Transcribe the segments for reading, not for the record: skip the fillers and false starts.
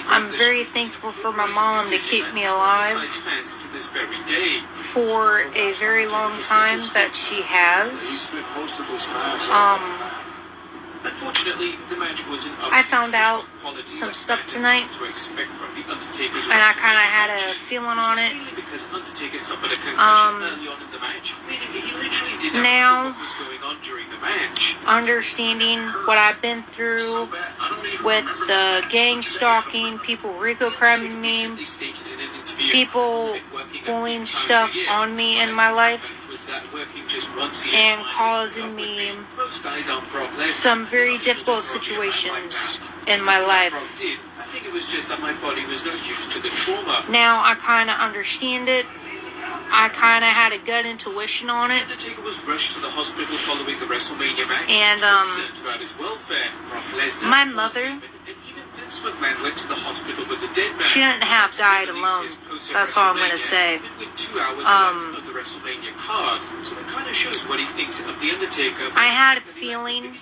I'm very thankful for my mom to keep me alive for a very long time that she has. I found out some stuff tonight, and I kind of had a feeling on it. Now, understanding what I've been through with the gang stalking, people Rico cramming me, people pulling stuff on me in my life, and causing me some very difficult situations in my life. Now I kind of understand it. I kind of had a gut intuition on it. And my mother, she didn't have died alone. That's all I'm going to say. I had a feeling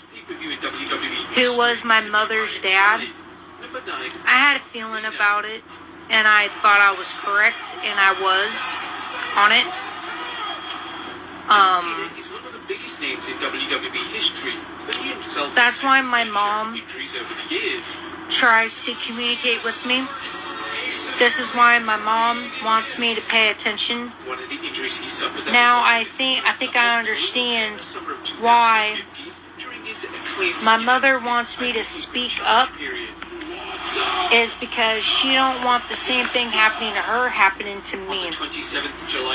who was my mother's dad. I had a feeling about it, and I thought I was correct, and I was on it. That's why my mom tries to communicate with me. This is why my mom wants me to pay attention. Now I think I understand why my mother wants me to speak up, is because she don't want the same thing happening to her happening to me.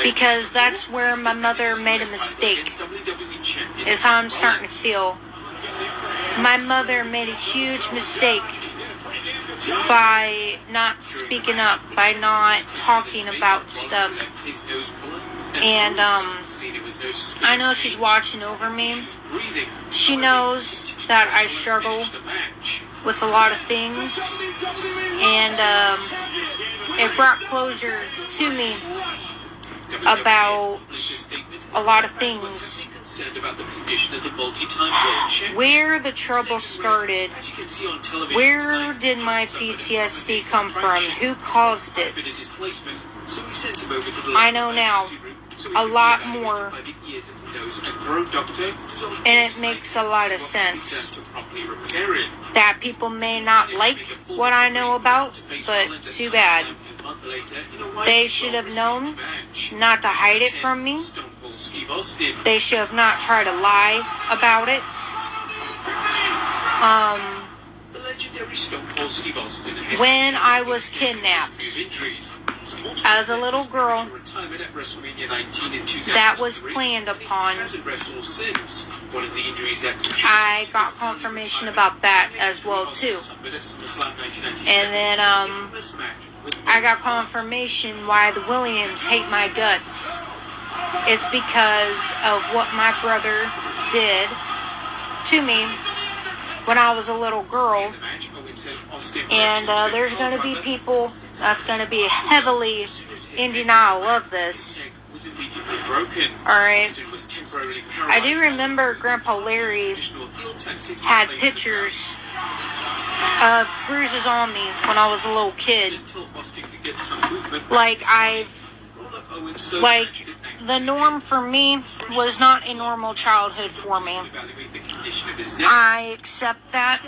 Because that's where my mother made a mistake, is how I'm starting to feel. My mother made a huge mistake by not speaking up, by not talking about stuff. And I know she's watching over me. She knows that I struggle with a lot of things, and it brought closure to me about a lot of things. Where the trouble started, where did my PTSD come from, who caused it? I know now a lot more, and it makes a lot of sense. That people may not like what I know about, but too bad. They should have known not to hide it from me. They should have not tried to lie about it. When I was kidnapped as a little girl, that was planned upon. I got confirmation about that as well too. And then I got confirmation why the Williams hate my guts. It's because of what my brother did to me when I was a little girl. And there's going to be people that's going to be heavily in denial of this. Alright. I do remember Grandpa Larry had pictures of bruises on me when I was a little kid. Like the norm for me was not a normal childhood for me. I accept that.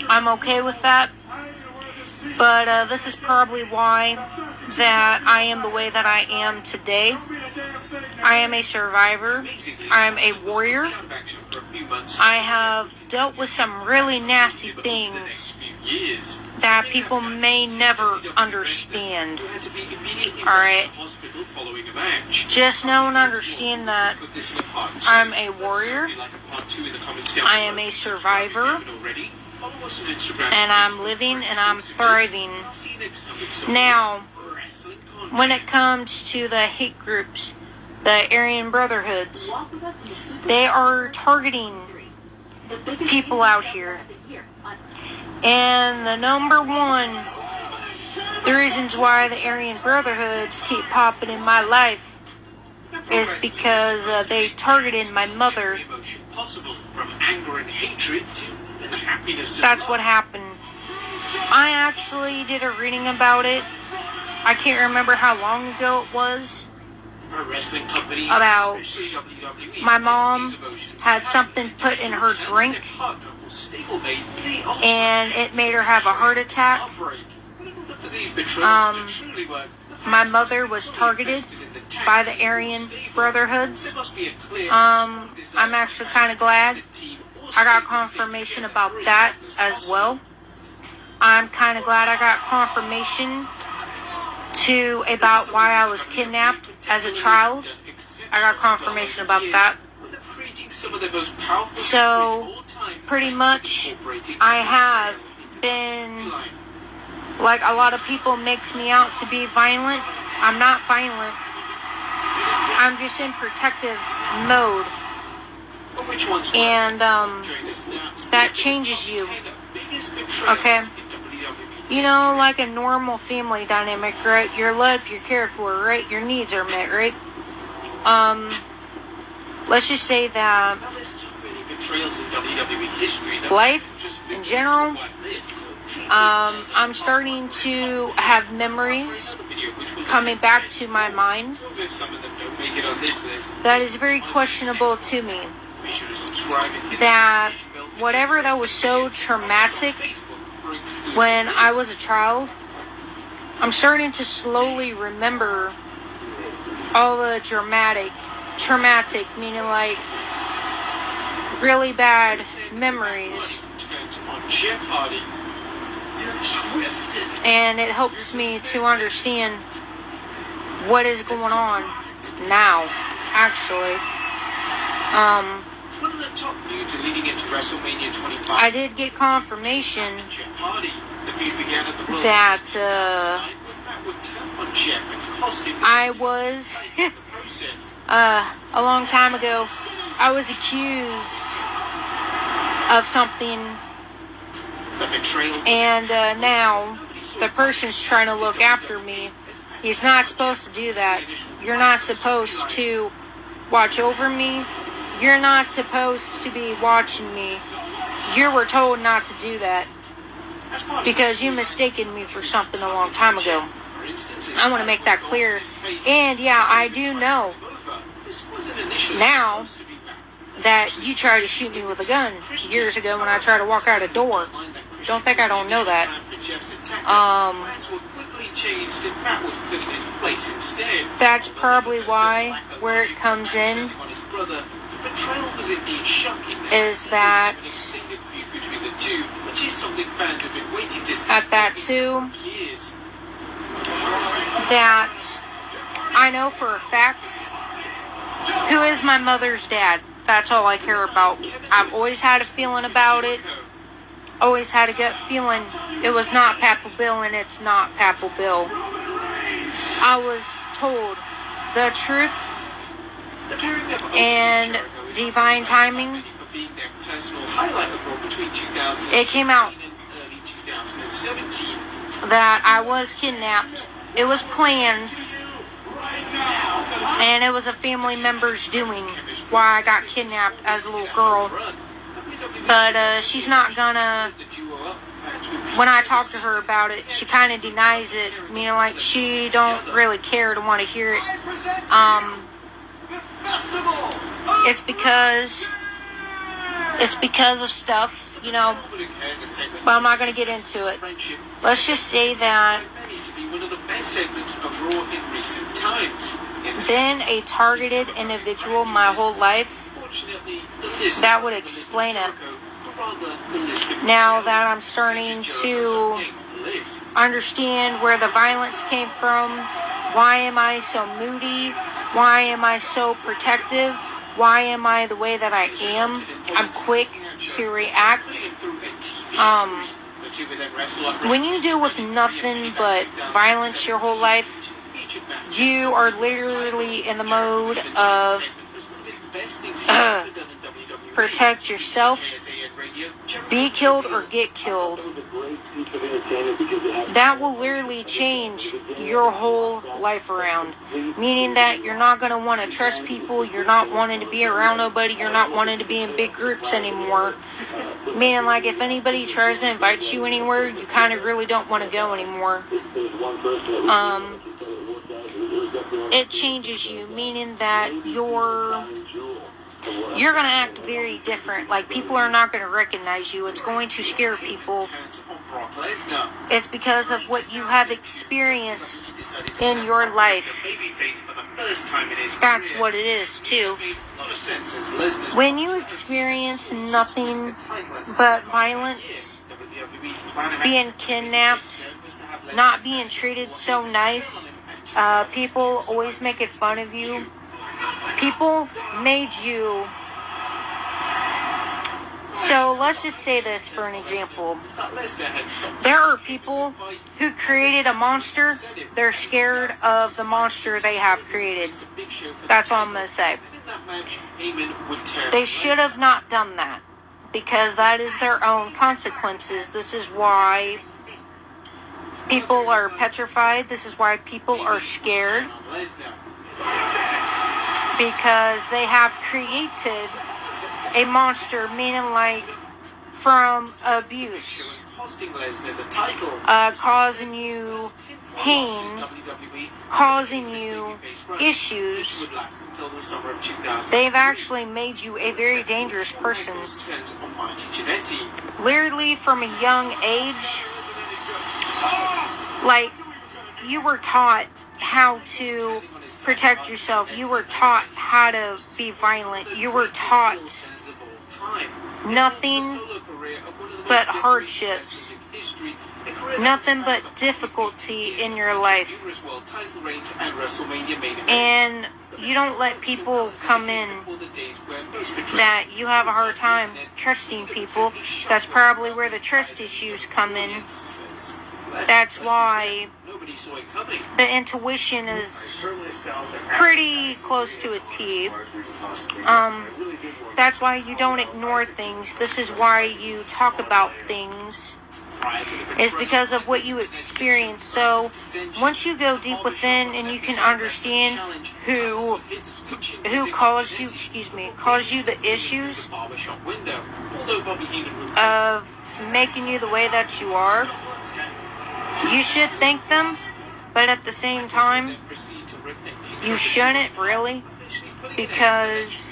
I'm okay with that. But this is probably why that I am the way that I am today. I am a survivor. I am a warrior. I have dealt with some really nasty things that people may never understand. Alright? Just know and understand that I'm a warrior. I am a survivor. And I'm living and I'm thriving. Now, when it comes to the hate groups, the Aryan Brotherhoods, they are targeting people out here. And the number one, the reasons why the Aryan Brotherhoods keep popping in my life is because they targeted my mother. That's what happened. I actually did a reading about it. I can't remember how long ago it was. About my mom had something put in her drink and it made her have a heart attack. My mother was targeted by the Aryan Brotherhoods. I'm actually kind of glad I got confirmation about that as well. I'm kind of glad I got confirmation about why I was kidnapped as a child. I got confirmation about that. So, pretty much, I have been, like a lot of people makes me out to be violent. I'm not violent. I'm just in protective mode. And, that changes you. Okay? You know, like a normal family dynamic, right? You're loved, you're cared for, right? Your needs are met, right? Let's just say that life in general, I'm starting to have memories coming back to my mind that is very questionable to me. That whatever that was so traumatic when I was a child, I'm starting to slowly remember all the traumatic, meaning like really bad memories. And it helps me to understand what is going on now, actually. I did get confirmation that I was a long time ago I was accused of something, and now the person's trying to look after me. He's not supposed to do that. You're not supposed to watch over me. You're not supposed to be watching me. You were told not to do that because you mistaken me for something a long time ago. I want to make that clear. And yeah, I do know now that you tried to shoot me with a gun years ago when I tried to walk out a door. Don't think I don't know that. That's probably why where it comes in is that at that too, that I know for a fact who is my mother's dad. That's all I care about. I've always had a feeling about it. Always had a gut feeling it was not Papa Bill, and it's not Papa Bill. I was told the truth and divine timing. It came out that I was kidnapped. It was planned, and it was a family member's doing why I got kidnapped as a little girl. But she's not gonna, when I talk to her about it, she kind of denies it, meaning like she don't really care to want to hear it. It's because of stuff, you know, but I'm not going to get into it. Let's just say that been a targeted individual my whole life. That would explain it. Now that I'm starting to understand where the violence came from, why am I so moody? Why am I so protective? Why am I the way that I am? I'm quick to react. When you deal with nothing but violence your whole life, you are literally in the mode of protect yourself, be killed or get killed. That will literally change your whole life around. Meaning that you're not going to want to trust people, you're not wanting to be around nobody, you're not wanting to be in big groups anymore. Meaning, like, if anybody tries to invite you anywhere, you kind of really don't want to go anymore. It changes you, meaning that you're going to act very different. Like, people are not going to recognize you. It's going to scare people. It's because of what you have experienced in your life. That's what it is, too. When you experience nothing but violence, being kidnapped, not being treated so nice, people always making fun of you, people made you. So let's just say this for an example. There are people who created a monster. They're scared of the monster they have created. That's all I'm going to say. They should have not done that, because that is their own consequences. This is why people are petrified. This is why people are scared. Because they have created a monster, meaning like from abuse, causing you pain, causing you issues. They've actually made you a very dangerous person. Literally from a young age, like, you were taught how to protect yourself. You were taught how to be violent. You were taught nothing but hardships, nothing but difficulty in your life. And you don't let people come in that you have a hard time trusting people. That's probably where the trust issues come in. That's why the intuition is pretty close to a T. That's why you don't ignore things. This is why you talk about things. It's because of what you experience. So once you go deep within and you can understand who caused you the issues of making you the way that you are, you should thank them, but at the same time, you shouldn't really, because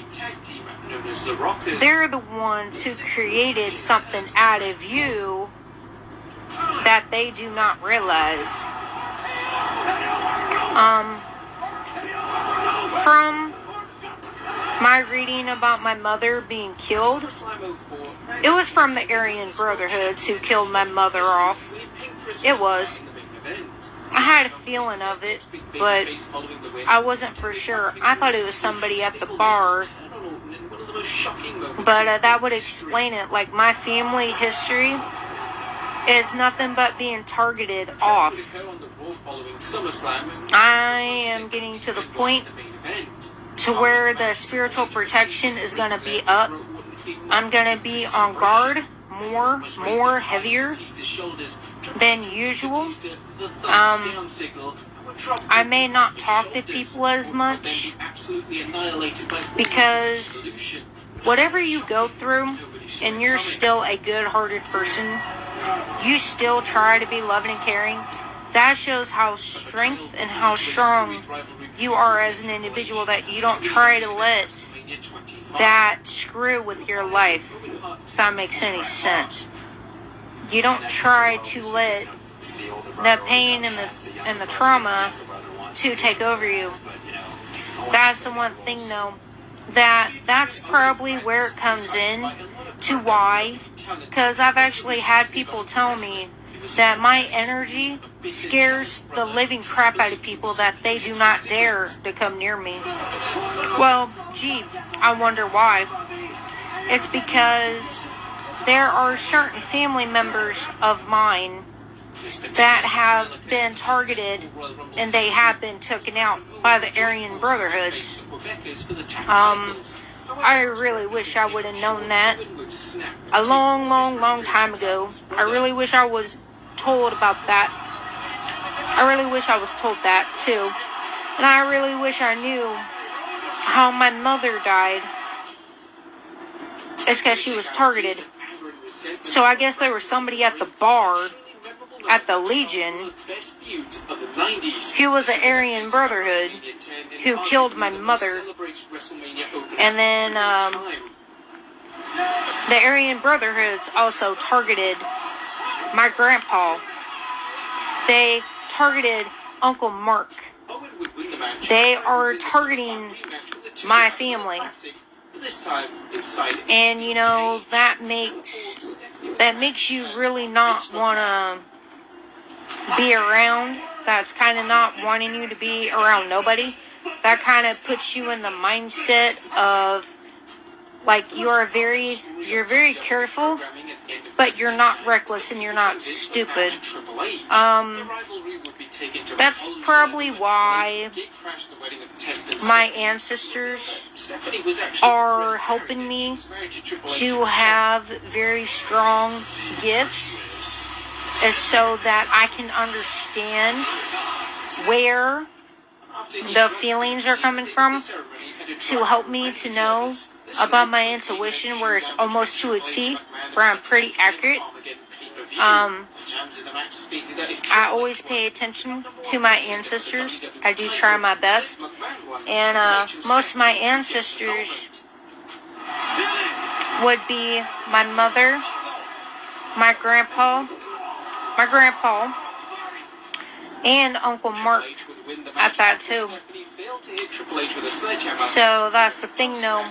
they're the ones who created something out of you that they do not realize. From my reading about my mother being killed, it was from the Aryan Brotherhoods who killed my mother off. It was. I had a feeling of it, but I wasn't for sure. I thought it was somebody at the bar. But that would explain it. Like, my family history is nothing but being targeted off. I am getting to the point to where the spiritual protection is going to be up. I'm going to be on guard more heavier than usual. I may not talk to people as much, because whatever you go through, and you're still a good-hearted person, you still try to be loving and caring. That shows how strength and how strong you are as an individual, that you don't try to let that screw with your life, if that makes any sense. You don't try to let the pain and the trauma to take over you. That's the one thing, though, that's probably where it comes in to why, because I've actually had people tell me that my energy scares the living crap out of people, that they do not dare to come near me. Well, gee, I wonder why. It's because there are certain family members of mine that have been targeted, and they have been taken out by the Aryan Brotherhoods. I really wish I would have known that a long time ago. I really wish I was told about that. I really wish I was told that too. And I really wish I knew how my mother died. It's because she was targeted. So I guess there was somebody at the bar at the Legion who was an Aryan Brotherhood who killed my mother. And then the Aryan Brotherhoods also targeted my grandpa. They targeted Uncle Mark. They are targeting my family. And you know, that makes you really not want to be around. That's kind of not wanting you to be around nobody. That kind of puts you in the mindset of like you're very careful, but you're not reckless and you're not stupid. That's probably why my ancestors are helping me to have very strong gifts, is so that I can understand where the feelings are coming from, to help me to know about my intuition, where it's almost to a T, where I'm pretty accurate. I always pay attention to my ancestors. I do try my best. And most of my ancestors would be my mother, my grandpa, and Uncle Mark at that too. So that's the thing though.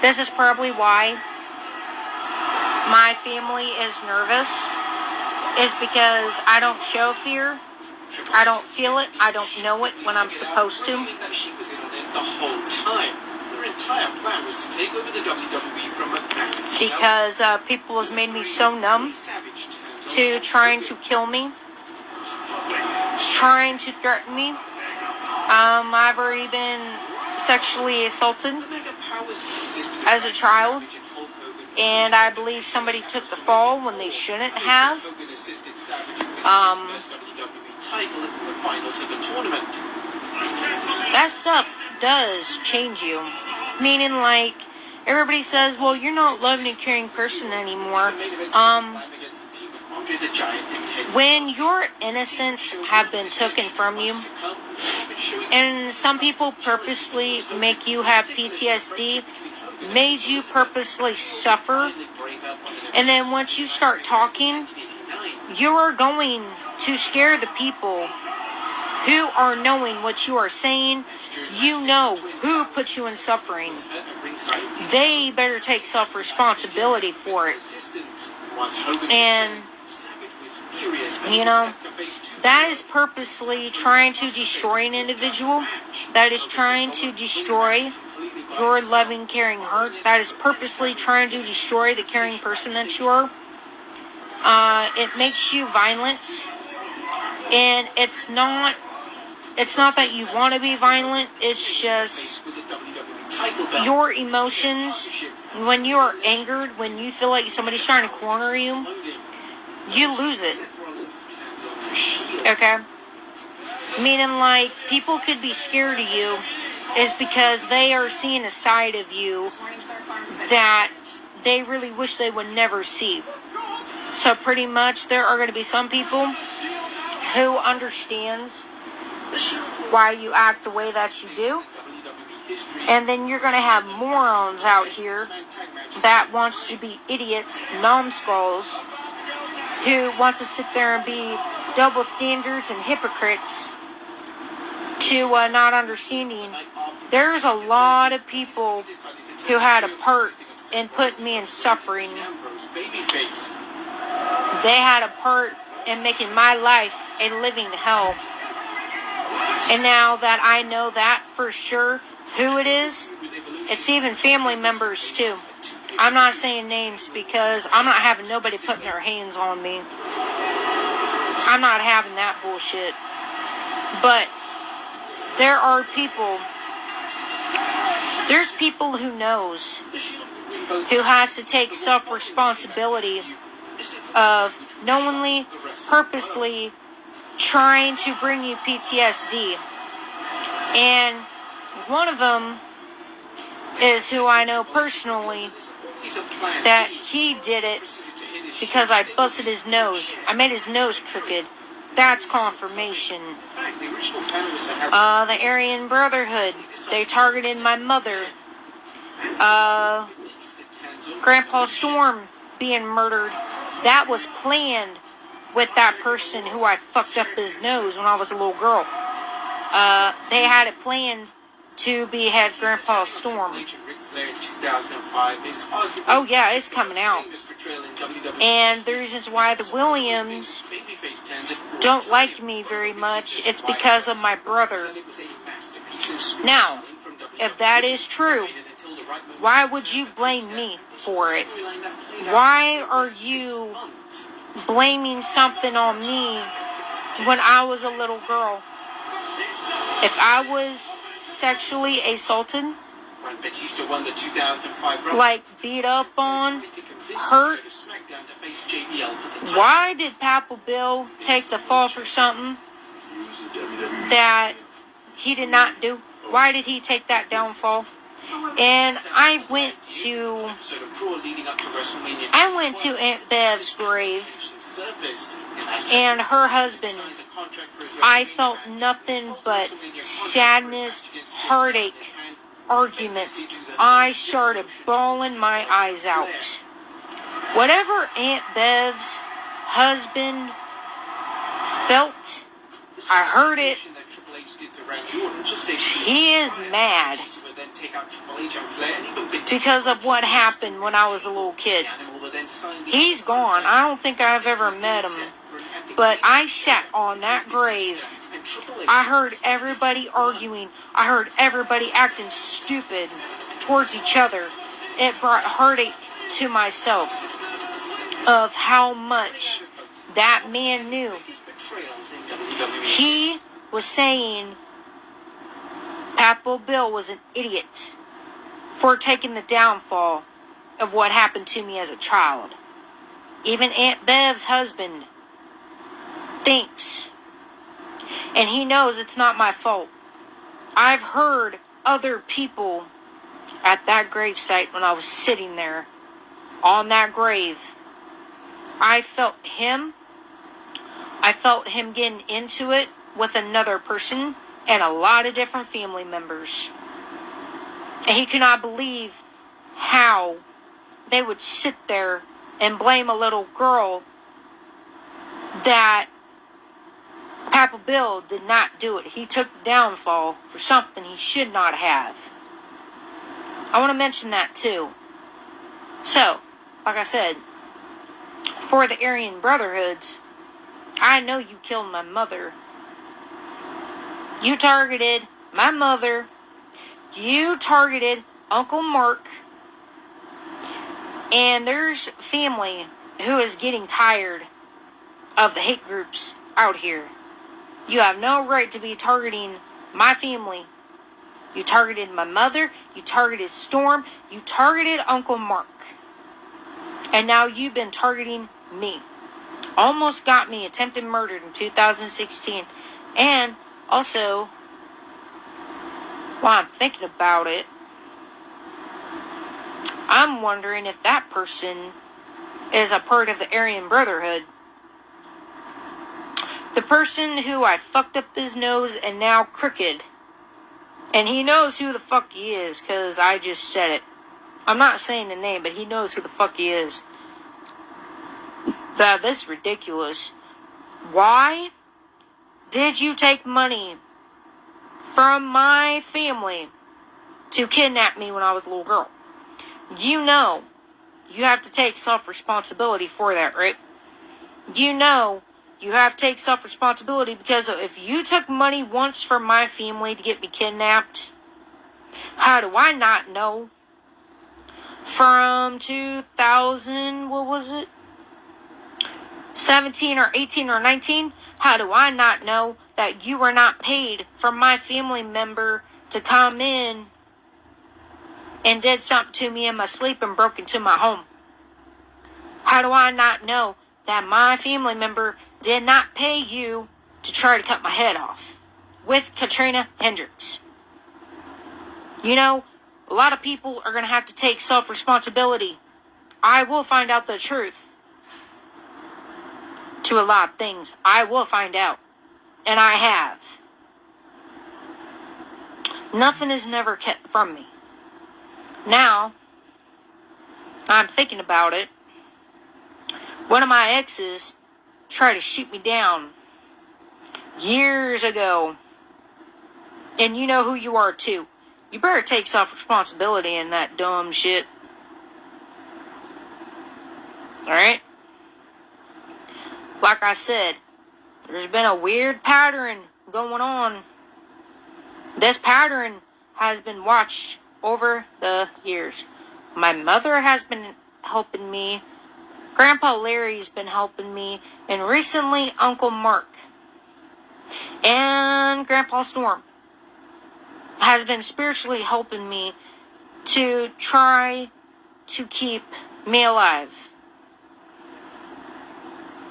This is probably why my family is nervous, is because I don't show fear. I don't feel it. I don't know it when I'm supposed to. Because people has made me so numb to trying to kill me, trying to threaten me. I've already been sexually assaulted as a child, and I believe somebody took the fall when they shouldn't have. That stuff does change you. Meaning, like, everybody says, well, you're not a loving and caring person anymore. When your innocence have been taken from you, and some people purposely make you have PTSD, made you purposely suffer, and then once you start talking, you are going to scare the people who are knowing what you are saying. You know who put you in suffering. They better take self-responsibility for it. And, you know, that is purposely trying to destroy an individual. That is trying to destroy your loving, caring heart. That is purposely trying to destroy the caring person that you are. It makes you violent. And it's not that you want to be violent. It's just your emotions. When you are angered, when you feel like somebody's trying to corner you, you lose it. Okay? Meaning, like, people could be scared of you is because they are seeing a side of you that they really wish they would never see. So pretty much there are going to be some people who understands why you act the way that you do. And then you're going to have morons out here that wants to be idiots, numbskulls, who wants to sit there and be double standards and hypocrites to not understanding. There's a lot of people who had a part in putting me in suffering. They had a part in making my life a living hell. And now that I know that for sure who it is, it's even family members too. I'm not saying names because I'm not having nobody putting their hands on me. I'm not having that bullshit. But there are people, there's people who knows, who has to take self-responsibility of knowingly, purposely trying to bring you PTSD. And one of them is who I know personally, that he did it because I busted his nose. I made his nose crooked. That's confirmation. The Aryan Brotherhood, they targeted my mother. Grandpa Storm being murdered. That was planned with that person who I fucked up his nose when I was a little girl. They had it planned to behead Grandpa Storm. Oh yeah, it's coming out. And the reasons why the Williams don't like me very much, it's because of my brother. Now, if that is true, why would you blame me for it? Why are you blaming something on me when I was a little girl? If I was sexually assaulted, like beat up on, hurt, why did Papa Bill take the fall for something that he did not do? Why did he take that downfall? And I went to Aunt Bev's grave and her husband. I felt nothing but sadness, heartache, arguments. I started bawling my eyes out. Whatever Aunt Bev's husband felt, I heard it. He is mad because of what happened when I was a little kid. He's gone. I don't think I've ever met him. But I sat on that grave. I heard everybody arguing. I heard everybody acting stupid towards each other. It brought heartache to myself of how much that man knew. He was saying Papa Bill was an idiot for taking the downfall of what happened to me as a child. Even Aunt Bev's husband thinks, and he knows it's not my fault. I've heard other people at that gravesite when I was sitting there on that grave. I felt him getting into it with another person and a lot of different family members. And he could not believe how they would sit there and blame a little girl that Papa Bill did not do it. He took the downfall for something he should not have. I want to mention that too. So, like I said, for the Aryan Brotherhoods, I know you killed my mother. You targeted my mother. You targeted Uncle Mark. And there's family who is getting tired of the hate groups out here. You have no right to be targeting my family. You targeted my mother. You targeted Storm. You targeted Uncle Mark. And now you've been targeting me. Almost got me attempted murdered in 2016. And also, while I'm thinking about it, I'm wondering if that person is a part of the Aryan Brotherhood. The person who I fucked up his nose and now crooked. And he knows who the fuck he is, because I just said it. I'm not saying the name, but he knows who the fuck he is. This is ridiculous. Why did you take money from my family to kidnap me when I was a little girl? You know you have to take self-responsibility for that, right? You know you have to take self-responsibility because if you took money once from my family to get me kidnapped, how do I not know? From 2000, what was it? 17 or 18 or 19? How do I not know that you were not paid from my family member to come in and did something to me in my sleep and broke into my home? How do I not know that my family member did not pay you to try to cut my head off with Katrina Hendricks? You know, a lot of people are going to have to take self-responsibility I will find out the truth to a lot of things. I will find out. And I have. Nothing is never kept from me. Now, I'm thinking about it. One of my exes tried to shoot me down years ago. And you know who you are too. You better take self-responsibility in that dumb shit. Alright? Like I said, there's been a weird pattern going on. This pattern has been watched over the years. My mother has been helping me. Grandpa Larry's been helping me. And recently, Uncle Mark and Grandpa Storm has been spiritually helping me to try to keep me alive.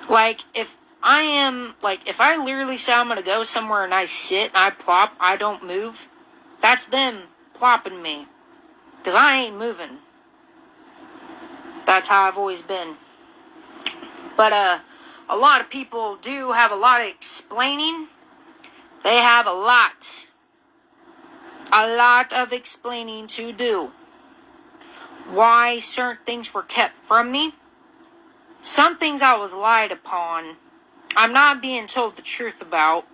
If I literally say I'm going to go somewhere and I sit and I plop, I don't move, that's them plopping me. Because I ain't moving. That's how I've always been. But, a lot of people do have a lot of explaining. They have a lot of explaining to do. Why certain things were kept from me. Some things I was lied upon. I'm not being told the truth about.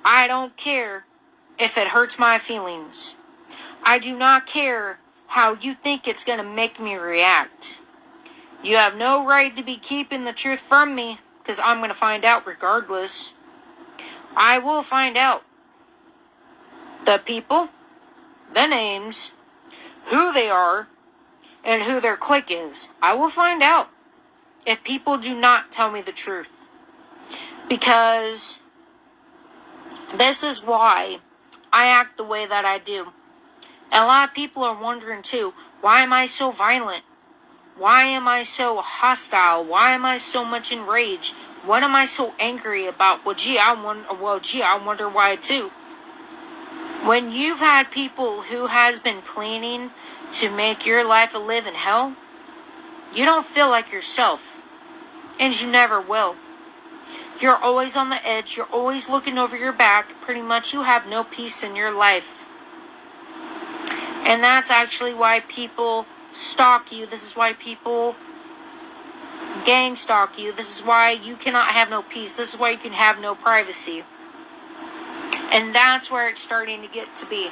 I don't care if it hurts my feelings. I do not care how you think it's going to make me react. You have no right to be keeping the truth from me, because I'm going to find out regardless. I will find out the people, the names, who they are, and who their clique is. I will find out if people do not tell me the truth. Because this is why I act the way that I do. And a lot of people are wondering too, why am I so violent? Why am I so hostile? Why am I so much enraged? What am I so angry about? Well, gee, I wonder why too. When you've had people who has been planning to make your life a living hell, you don't feel like yourself. And you never will. You're always on the edge. You're always looking over your back. Pretty much you have no peace in your life. And that's actually why people stalk you. This is why people gang stalk you. This is why you cannot have no peace. This is why you can have no privacy. And that's where it's starting to get to be.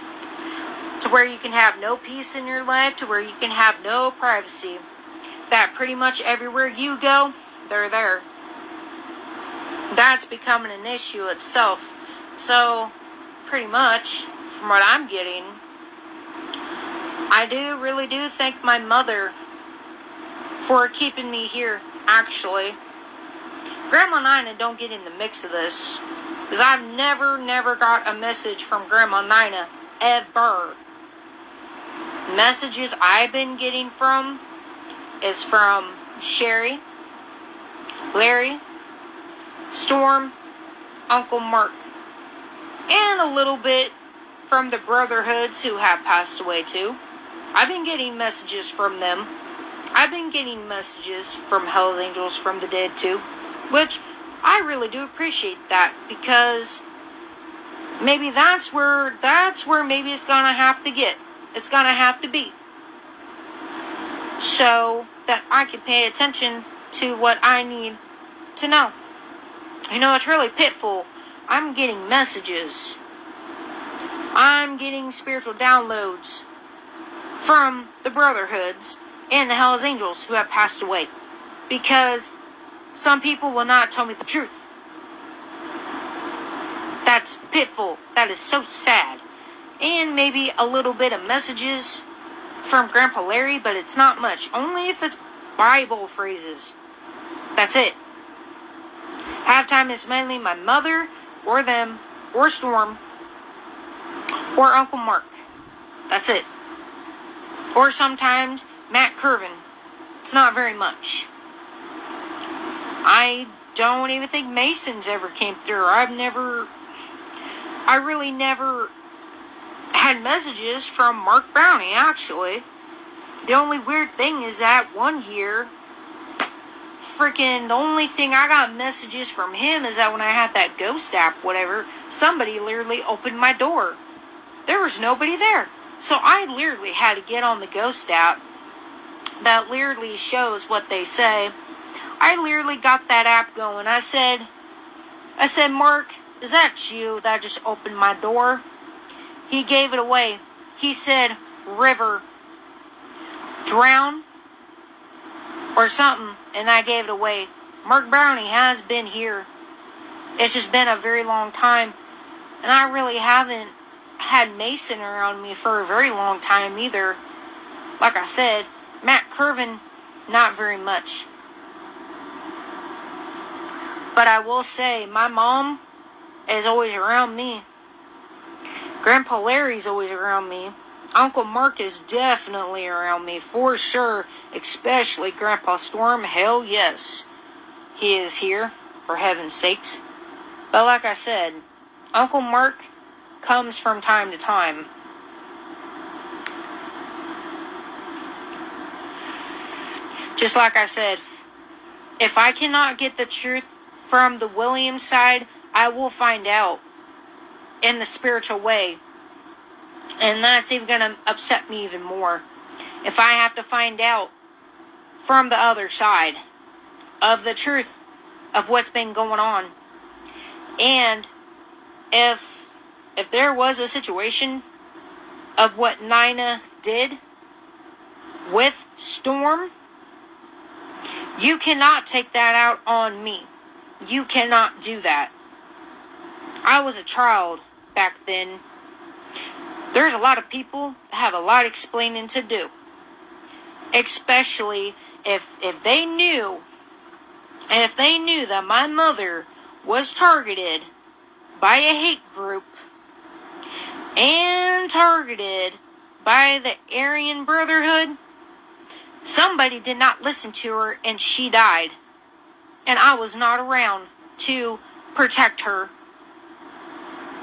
To where you can have no peace in your life. To where you can have no privacy. That pretty much everywhere you go, they're there. That's becoming an issue itself. So, pretty much, from what I'm getting, I really do thank my mother for keeping me here, actually. Grandma Nina don't get in the mix of this. Because I've never got a message from Grandma Nina, ever. Messages I've been getting from is from Sherry, Larry, Storm, Uncle Mark, and a little bit from the brotherhoods who have passed away too. I've been getting messages from them. I've been getting messages from Hell's Angels from the dead too, which I really do appreciate that, because maybe that's where maybe it's gonna have to get. It's gonna have to be, so that I can pay attention to what I need to know. You know, it's really pitiful. I'm getting messages. I'm getting spiritual downloads from the brotherhoods and the Hell's Angels who have passed away. Because some people will not tell me the truth. That's pitiful. That is so sad. And maybe a little bit of messages from Grandpa Larry, but it's not much. Only if it's Bible phrases. That's it. Half time is mainly my mother, or them, or Storm, or Uncle Mark. That's it. Or sometimes Matt Curvin. It's not very much. I don't even think Masons ever came through. I really never had messages from Mark Brownie, actually. The only weird thing is that one year, freaking, the only thing I got messages from him is that when I had that ghost app, whatever, somebody literally opened my door. There was nobody there. So I literally had to get on the ghost app that literally shows what they say. I literally got that app going. I said, Mark, is that you that just opened my door? He gave it away. He said, river, drown, or something, and I gave it away. Mark Brownie has been here. It's just been a very long time, and I really haven't had Mason around me for a very long time either. Like I said, Matt Curvin, not very much. But I will say, my mom is always around me. Grandpa Larry's always around me. Uncle Mark is definitely around me, for sure. Especially Grandpa Storm, hell yes. He is here, for heaven's sakes. But like I said, Uncle Mark comes from time to time. Just like I said, if I cannot get the truth from the Williams side, I will find out in the spiritual way. And that's even going to upset me even more. If I have to find out from the other side of the truth of what's been going on. And if there was a situation of what Nina did with Storm, you cannot take that out on me. You cannot do that. I was a child back then. There's a lot of people that have a lot of explaining to do. Especially if they knew that my mother was targeted by a hate group and targeted by the Aryan Brotherhood. Somebody did not listen to her and she died. And I was not around to protect her.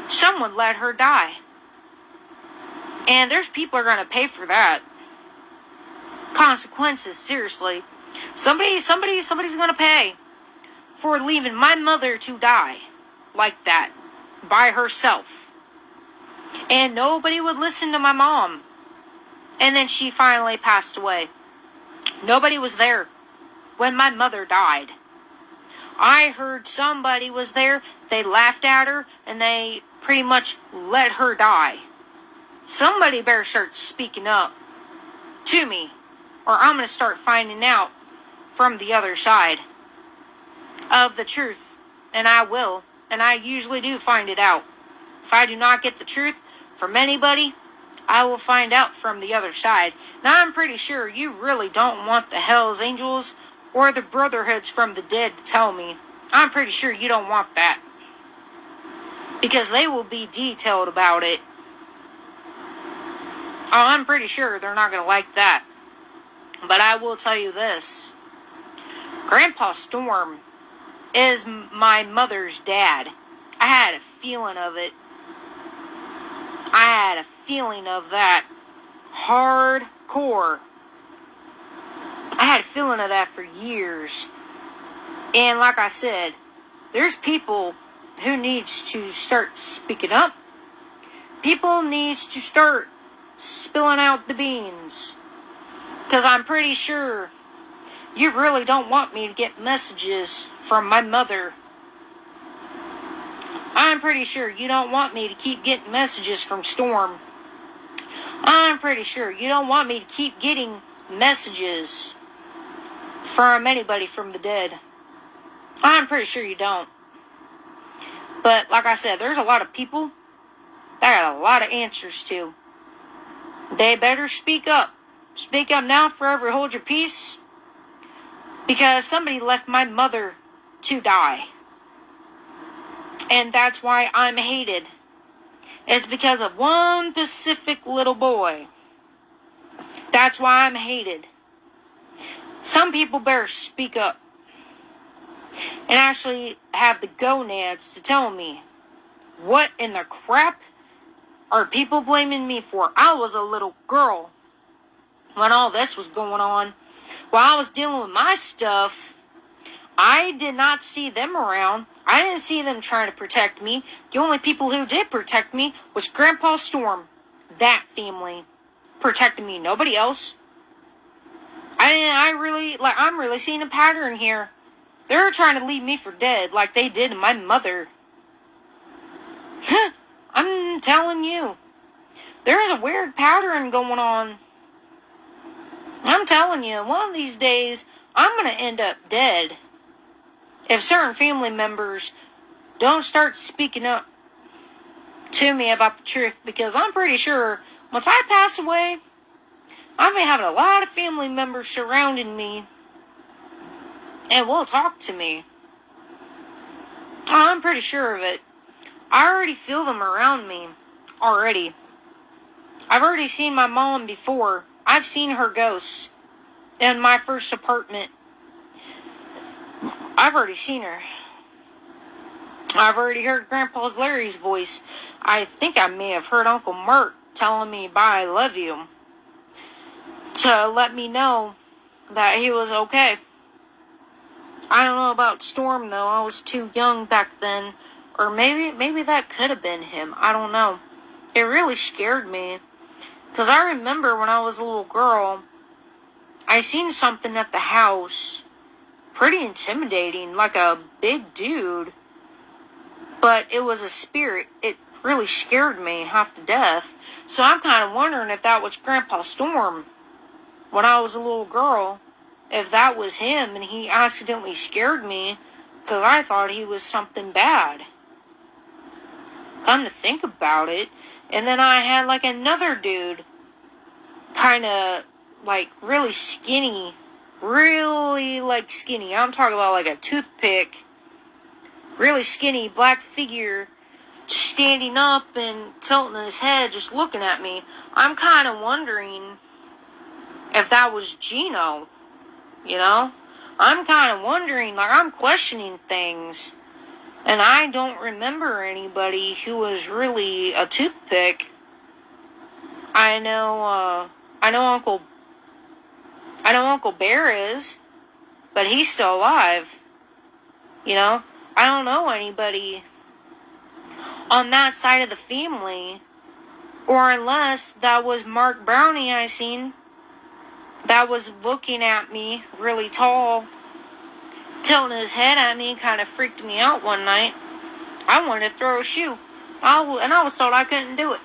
Someone let her die. And there's people are going to pay for that. Consequences, seriously. Somebody's going to pay for leaving my mother to die like that by herself. And nobody would listen to my mom. And then she finally passed away. Nobody was there when my mother died. I heard somebody was there, they laughed at her, and they pretty much let her die. Somebody better start speaking up to me, or I'm going to start finding out from the other side of the truth. And I will, and I usually do find it out. If I do not get the truth from anybody, I will find out from the other side. Now, I'm pretty sure you really don't want the Hells Angels or the Brotherhoods from the dead to tell me. I'm pretty sure you don't want that. Because they will be detailed about it. Oh, I'm pretty sure they're not going to like that. But I will tell you this. Grandpa Storm is my mother's dad. I had a feeling of it. I had a feeling of that hardcore. I had a feeling of that for years. And like I said, there's people who needs to start speaking up. People needs to start spilling out the beans. Because I'm pretty sure you really don't want me to get messages from my mother. I'm pretty sure you don't want me to keep getting messages from Storm. I'm pretty sure you don't want me to keep getting messages from anybody from the dead. I'm pretty sure you don't. But like I said, there's a lot of people that got a lot of answers to. They better speak up. Speak up now, forever hold your peace. Because somebody left my mother to die. And that's why I'm hated. It's because of one Pacific little boy. That's why I'm hated. Some people better speak up. And actually have the gonads to tell me, what in the crap are people blaming me for? I was a little girl. when all this was going on. While I was dealing with my stuff, I did not see them around. I didn't see them trying to protect me. The only people who did protect me was Grandpa Storm. That family protected me. Nobody else. I'm really seeing a pattern here. They're trying to leave me for dead like they did my mother. I'm telling you. There's a weird pattern going on. I'm telling you, one of these days, I'm going to end up dead. If certain family members don't start speaking up to me about the truth, because I'm pretty sure once I pass away, I've been having a lot of family members surrounding me and will talk to me. I'm pretty sure of it. I already feel them around me. Already. I've already seen my mom before. I've seen her ghost in my first apartment. I've already seen her. I've already heard Grandpa's Larry's voice. I think I may have heard Uncle Mert telling me, "Bye, I love you," to let me know that he was okay. I don't know about Storm, though. I was too young back then. Or maybe that could have been him. I don't know. It really scared me. Because I remember when I was a little girl, I seen something at the house. Pretty intimidating. Like a big dude. But it was a spirit. It really scared me half to death. So I'm kind of wondering if that was Grandpa Storm when I was a little girl. If that was him and he accidentally scared me because I thought he was something bad. Come to think about it. And then I had like another dude, kind of like really skinny. Really like skinny. I'm talking about like a toothpick. Really skinny black figure standing up and tilting his head just looking at me. I'm kind of wondering if that was Gino. You know? I'm kind of wondering, like, I'm questioning things. And I don't remember anybody who was really a toothpick. I know Uncle Bear is, but he's still alive. You know? I don't know anybody on that side of the family. Or unless that was Mark Brownie I seen. That was looking at me really tall, tilting his head at me, kind of freaked me out one night. I wanted to throw a shoe, and I was told I couldn't do it.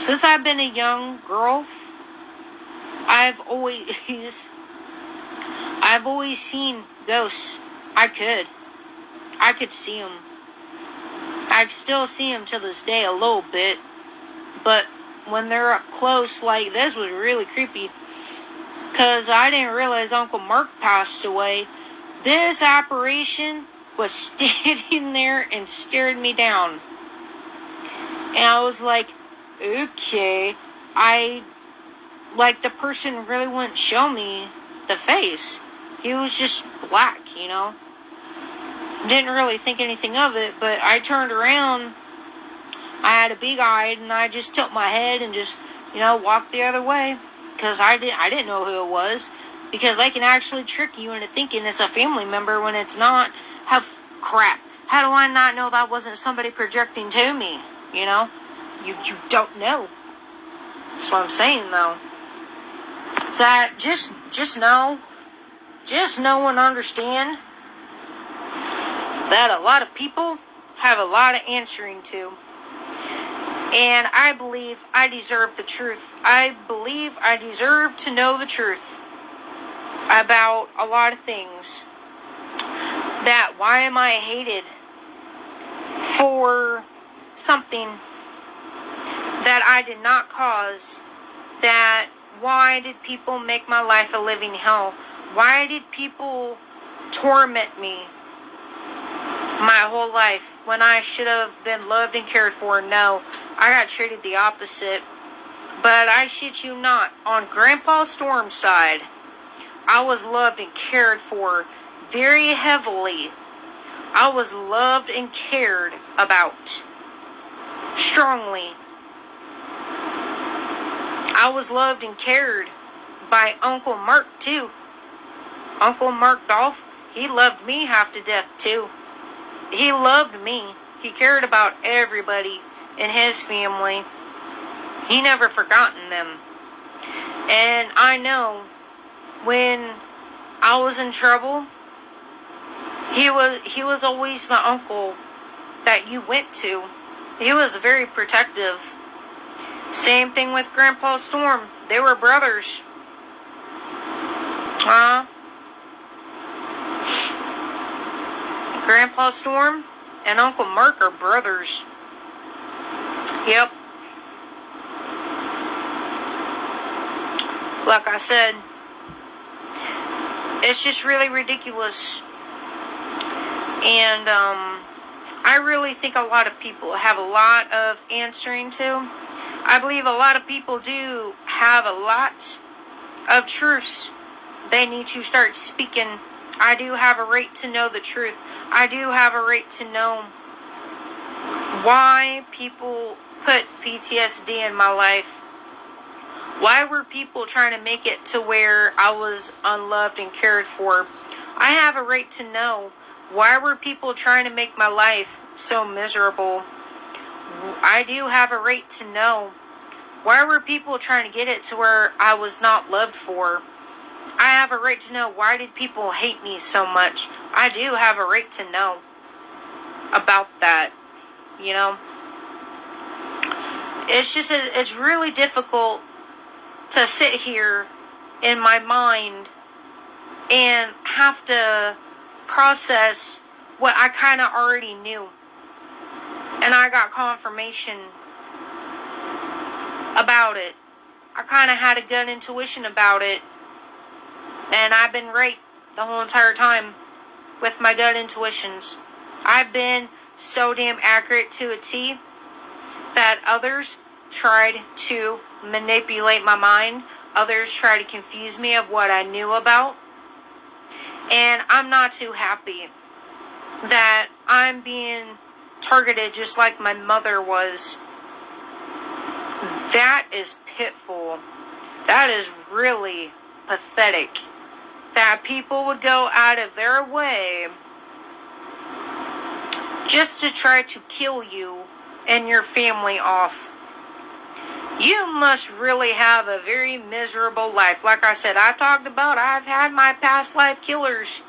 Since I've been a young girl, I've always seen ghosts. I could see them. I still see them to this day a little bit. But when they're up close like this was really creepy. Because I didn't realize Uncle Mark passed away. This apparition was standing there and stared me down. And I was like, okay. The person really wouldn't show me the face. He was just black, you know. Didn't really think anything of it, but I turned around. I had a big eye, and I just tilt my head and just, walked the other way. Because I didn't know who it was. Because they can actually trick you into thinking it's a family member when it's not. Crap. How do I not know that wasn't somebody projecting to me? You know? You don't know. That's what I'm saying, though. So just know and understand that a lot of people have a lot of answering to. And I believe I deserve the truth. I believe I deserve to know the truth about a lot of things. That why am I hated for something that I did not cause? That why did people make my life a living hell? Why did people torment me my whole life when I should have been loved and cared for? No, I got treated the opposite. But I shit you not, on Grandpa Storm's side, I was loved and cared for very heavily. I was loved and cared about. strongly. I was loved and cared by Uncle Mark too. Uncle Mark Dolph, he loved me half to death too. He loved me. He cared about everybody in his family. He never forgotten them. And I know when I was in trouble, he was always the uncle that you went to. He was very protective. Same thing with Grandpa Storm. They were brothers. Grandpa Storm and Uncle Mark are brothers. Yep. Like I said, it's just really ridiculous. And I really think a lot of people have a lot of answering to. I believe a lot of people do have a lot of truths they need to start speaking. I do have a right to know the truth. I do have a right to know why people put PTSD in my life. Why were people trying to make it to where I was unloved and cared for? I have a right to know. Why were people trying to make my life so miserable? I do have a right to know. Why were people trying to get it to where I was not loved for? I have a right to know. Why did people hate me so much? I do have a right to know about that, you know. It's really difficult to sit here in my mind and have to process what I kind of already knew. And I got confirmation about it. I kind of had a gut intuition about it. And I've been right the whole entire time with my gut intuitions. I've been so damn accurate to a T that others tried to manipulate my mind. Others tried to confuse me of what I knew about. And I'm not too happy that I'm being targeted just like my mother was. That is pitiful. That is really pathetic. That people would go out of their way just to try to kill you and your family off. You must really have a very miserable life. Like I said, I've had my past life killers.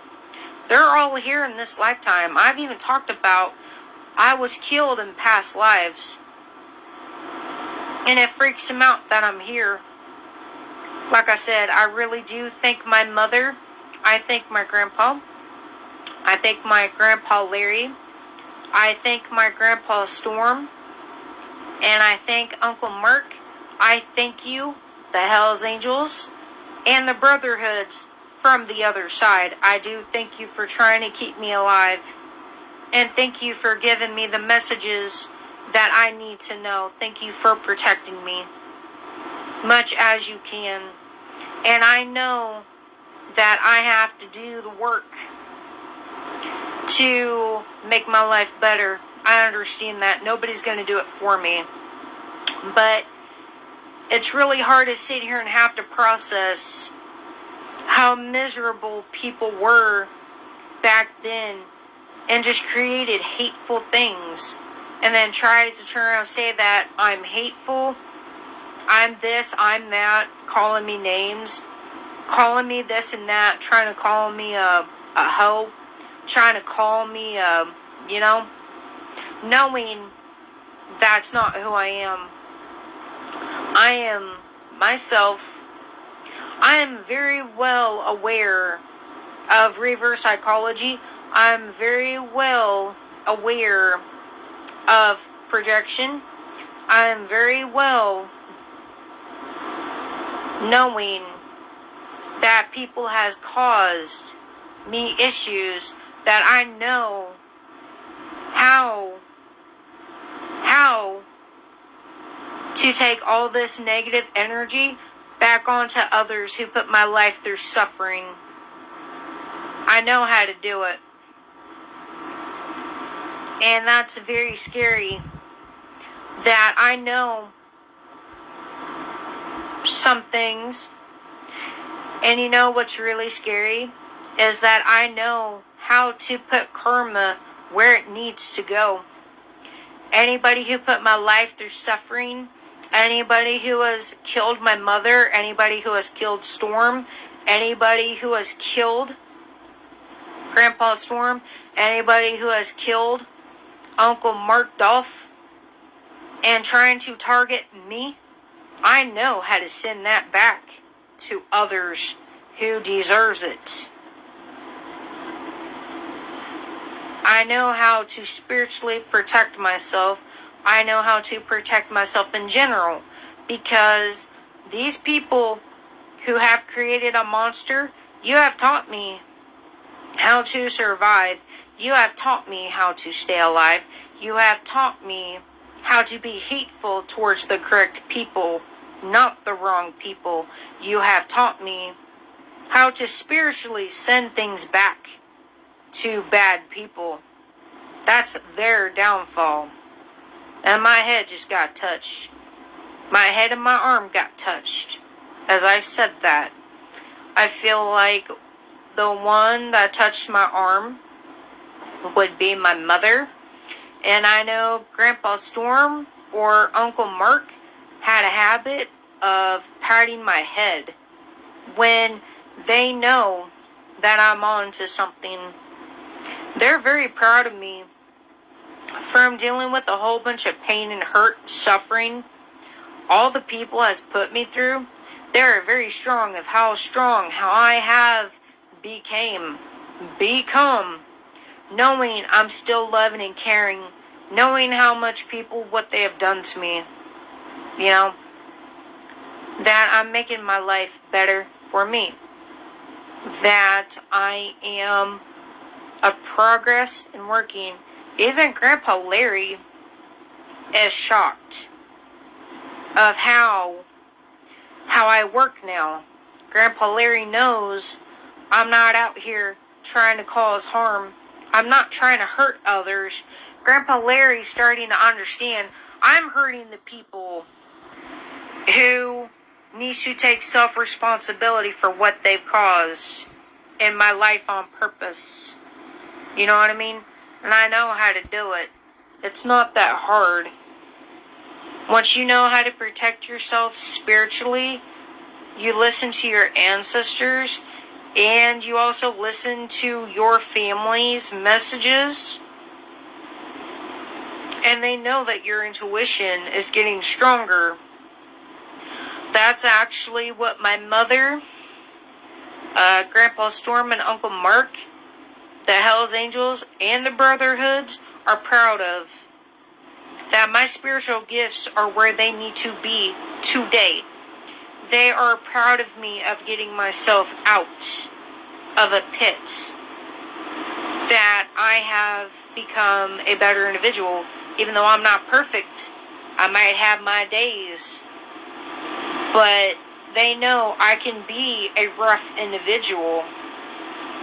They're all here in this lifetime. I've even talked about I was killed in past lives. And it freaks them out that I'm here. Like I said, I really do thank my mother. I thank my grandpa. I thank my grandpa Larry. I thank my grandpa Storm. And I thank Uncle Mark. I thank you, the Hells Angels, and the Brotherhoods from the other side. I do thank you for trying to keep me alive. And thank you for giving me the messages that I need to know. Thank you for protecting me much as you can. And I know that I have to do the work to make my life better. I understand that. Nobody's going to do it for me. But it's really hard to sit here and have to process how miserable people were back then and just created hateful things. And then tries to turn around and say that I'm hateful, I'm this, I'm that, calling me names, calling me this and that, trying to call me a hoe, trying to call me knowing that's not who I am. I am myself. I am very well aware of reverse psychology. I'm very well aware of projection. I am very well knowing that people has caused me issues, that I know how to take all this negative energy back onto others who put my life through suffering. I know how to do it. And that's very scary that I know some things. And you know what's really scary? Is that I know how to put karma where it needs to go. Anybody who put my life through suffering, anybody who has killed my mother, anybody who has killed Storm, anybody who has killed Grandpa Storm, anybody who has killed Uncle Mark Dolph, and trying to target me, I know how to send that back to others who deserves it. I know how to spiritually protect myself. I know how to protect myself in general, because these people who have created a monster, you have taught me how to survive. You have taught me how to stay alive. You have taught me how to be hateful towards the correct people, not the wrong people. You have taught me how to spiritually send things back to bad people. That's their downfall. And my head just got touched. My head and my arm got touched. As I said that, I feel like the one that touched my arm would be my mother. And I know Grandpa Storm or Uncle Mark had a habit of patting my head when they know that I'm on to something. They're very proud of me from dealing with a whole bunch of pain and hurt, suffering. All the people has put me through. They're very strong of how I have become, knowing I'm still loving and caring, knowing how much people, what they have done to me, you know, that I'm making my life better for me, that I am a progress in working. Even Grandpa Larry is shocked of how I work now. Grandpa Larry knows I'm not out here trying to cause harm. I'm not trying to hurt others. Grandpa Larry's starting to understand I'm hurting the people who need to take self-responsibility for what they've caused in my life on purpose. You know what I mean? And I know how to do it. It's not that hard. Once you know how to protect yourself spiritually, you listen to your ancestors, and you also listen to your family's messages, and they know that your intuition is getting stronger. That's actually what my mother, Grandpa Storm, and Uncle Mark, the Hells Angels, and the Brotherhoods are proud of. That my spiritual gifts are where they need to be today. They are proud of me of getting myself out of a pit. That I have become a better individual. Even though I'm not perfect, I might have my days. But they know I can be a rough individual.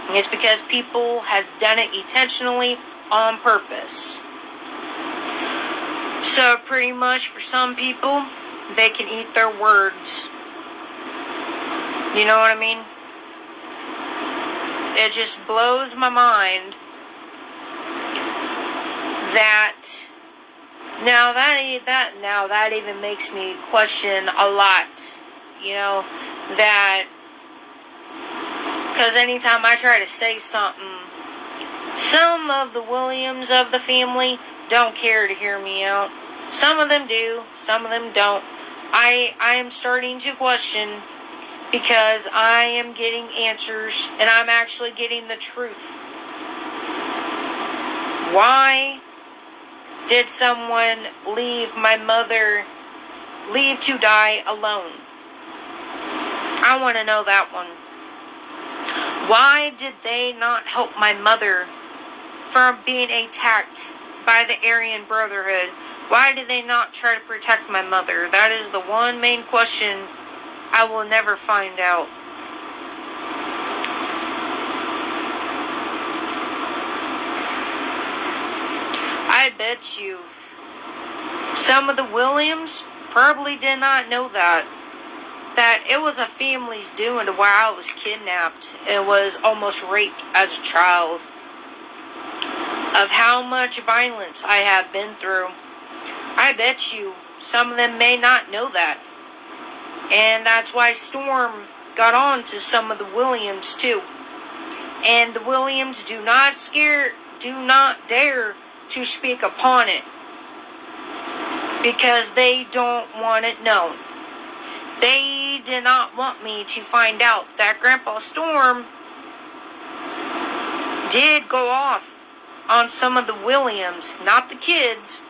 And it's because people has done it intentionally on purpose. So pretty much for some people, they can eat their words. You know what I mean? It just blows my mind that that even makes me question a lot, you know, that because anytime I try to say something, some of the Williams of the family don't care to hear me out. Some of them do, some of them don't. I am starting to question, because I am getting answers, and I'm actually getting the truth. Why did someone leave my mother, leave to die alone? I want to know that one. Why did they not help my mother from being attacked by the Aryan Brotherhood? Why did they not try to protect my mother? That is the one main question I will never find out. I bet you Some of the Williams probably did not know that it was a family's doing to where I was kidnapped and was almost raped as a child. Of how much violence I have been through. I bet you some of them may not know that. And that's why Storm got on to some of the Williams too. And the Williams do not dare to speak upon it. Because they don't want it known. They did not want me to find out that Grandpa Storm did go off on some of the Williams, not the kids.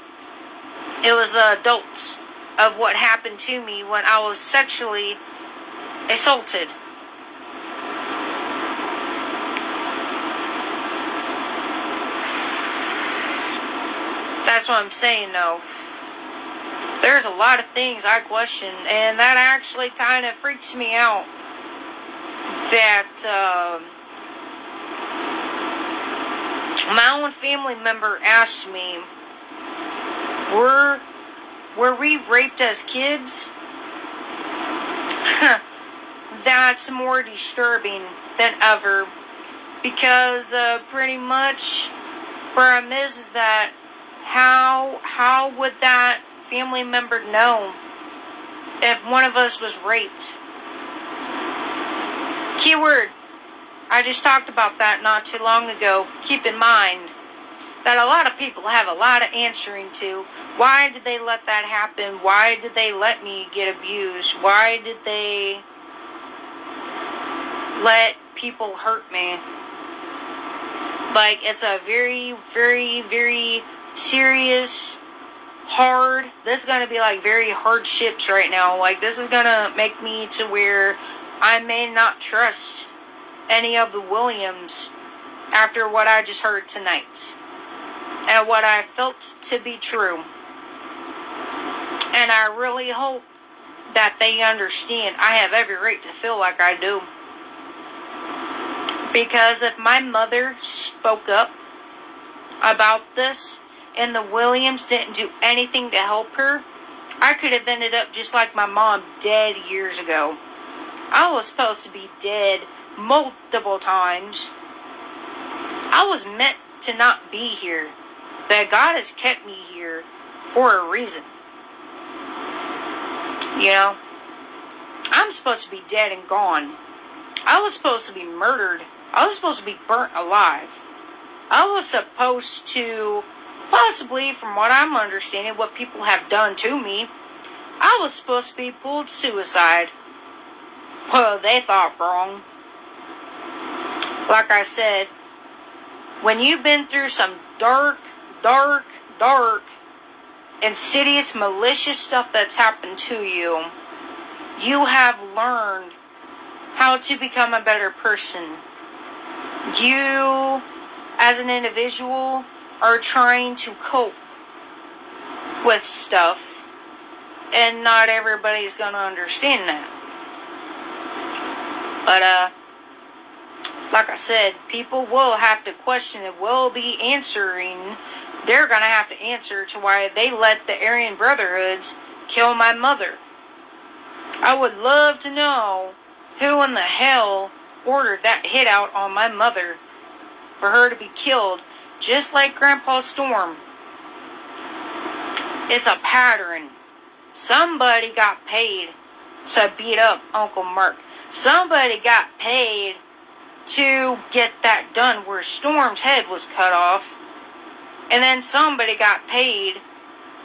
It was the adults of what happened to me when I was sexually assaulted. That's what I'm saying, though. There's a lot of things I question, and that actually kind of freaks me out. That my own family member asked me, were we raped as kids? That's more disturbing than ever, because pretty much where I'm is that how would that family member know if one of us was raped? Keyword. I just talked about that not too long ago. Keep in mind that a lot of people have a lot of answering to. Why did they let that happen? Why did they let me get abused? Why did they let people hurt me? Like, it's a very, very, very serious, hard, this is going to be like very hardships right now. Like, this is going to make me to where I may not trust any of the Williams after what I just heard tonight and what I felt to be true. And I really hope that they understand I have every right to feel like I do. Because if my mother spoke up about this and the Williams didn't do anything to help her, I could have ended up just like my mom, dead years ago. I was supposed to be dead multiple times. I was meant to not be here, but God has kept me here for a reason. You know, I'm supposed to be dead and gone. I was supposed to be murdered. I was supposed to be burnt alive. I was supposed to, possibly from what I'm understanding, what people have done to me, I was supposed to be pulled suicide. Well, they thought wrong. Like I said, when you've been through some dark, insidious, malicious stuff that's happened to you, you have learned how to become a better person. You, as an individual, are trying to cope with stuff, and not everybody's going to understand that. But, like I said, people will have to question it, will be answering. They're going to have to answer to why they let the Aryan Brotherhoods kill my mother. I would love to know who in the hell ordered that hit out on my mother for her to be killed, just like Grandpa Storm. It's a pattern. Somebody got paid to beat up Uncle Mark. Somebody got paid to get that done where Storm's head was cut off. And then somebody got paid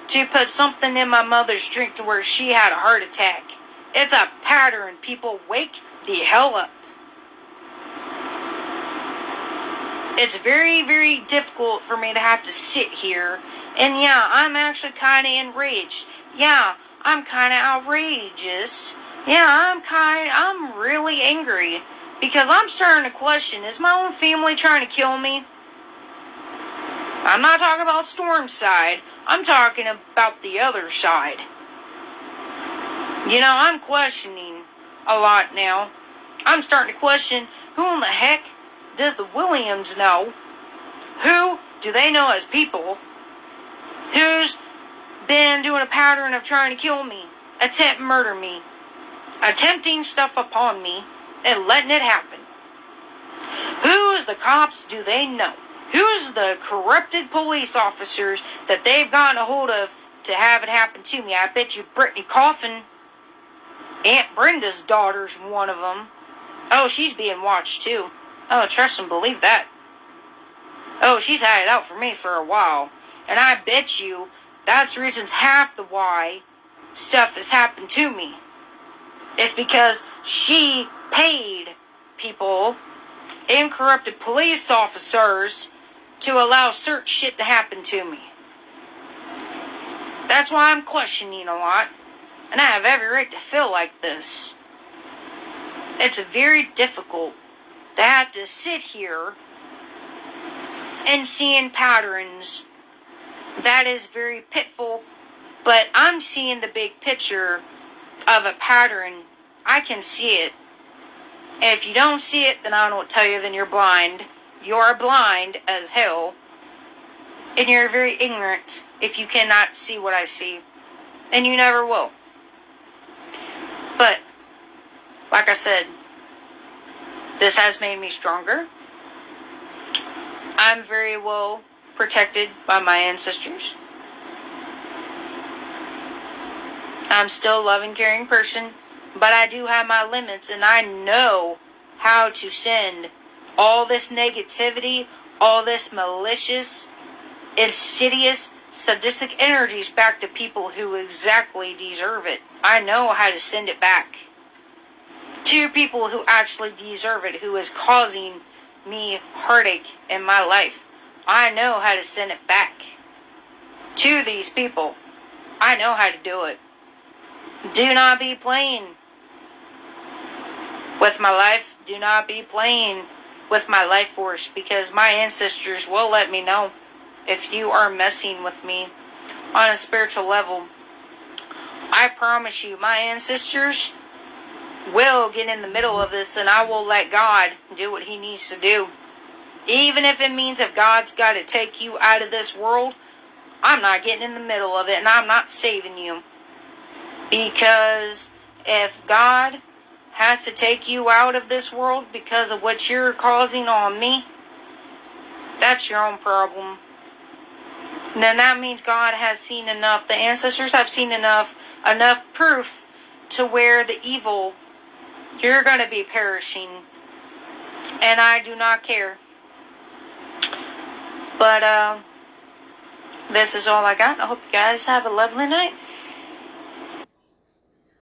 to put something in my mother's drink to where she had a heart attack. It's a pattern. People, wake the hell up. It's very, very difficult for me to have to sit here. And yeah, I'm actually kind of enraged. Yeah, I'm kind of outrageous. Yeah, I'm really angry. Because I'm starting to question, is my own family trying to kill me? I'm not talking about Storm's side. I'm talking about the other side. You know, I'm questioning a lot now. I'm starting to question, who in the heck does the Williams know? Who do they know as people? Who's been doing a pattern of trying to kill me, attempt murder me, attempting stuff upon me, and letting it happen. Who's the cops do they know? Who's the corrupted police officers that they've gotten a hold of to have it happen to me? I bet you Brittany Coffin, Aunt Brenda's daughter's one of them. Oh, she's being watched too. Oh, trust and believe that. Oh, she's had it out for me for a while. And I bet you that's reasons half the why stuff has happened to me. It's because she paid people, incorrupted police officers, to allow certain shit to happen to me. That's why I'm questioning a lot. And I have every right to feel like this. It's very difficult to have to sit here and seeing patterns. That is very pitiful. But I'm seeing the big picture of a pattern. I can see it. And if you don't see it, then I don't know what to tell you, then you're blind. You're blind as hell. And you're very ignorant if you cannot see what I see. And you never will. But, like I said, this has made me stronger. I'm very well protected by my ancestors. I'm still a loving, caring person, but I do have my limits, and I know how to send all this negativity, all this malicious, insidious, sadistic energies back to people who exactly deserve it. I know how to send it back to people who actually deserve it, who is causing me heartache in my life. I know how to send it back to these people. I know how to do it. Do not be playing with my life. Do not be playing with my life force, because my ancestors will let me know if you are messing with me on a spiritual level. I promise you, my ancestors will get in the middle of this, and I will let God do what he needs to do. Even if it means if God's got to take you out of this world, I'm not getting in the middle of it, and I'm not saving you. Because if God has to take you out of this world because of what you're causing on me, that's your own problem. Then that means God has seen enough. The ancestors have seen enough proof to where the evil, you're going to be perishing. And I do not care. But this is all I got. I hope you guys have a lovely night.